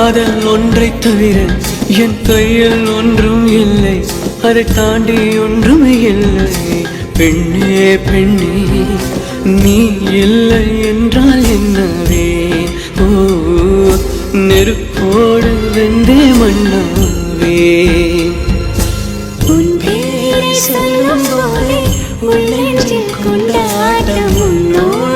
காதல் ஒன்றை தவிர என் கையில் ஒன்றும் இல்லை, அதை தாண்டி ஒன்றும் இல்லை. பெண்ணே பெண்ணே நீ இல்லை என்றால் என்னவே? ஓ நெருப்போடு வெந்தே மண்ணாவே. உன் பேரை சொல்லும் போதே உள்ளெஞ்சில் கொண்டாட்டம் உன்னோடு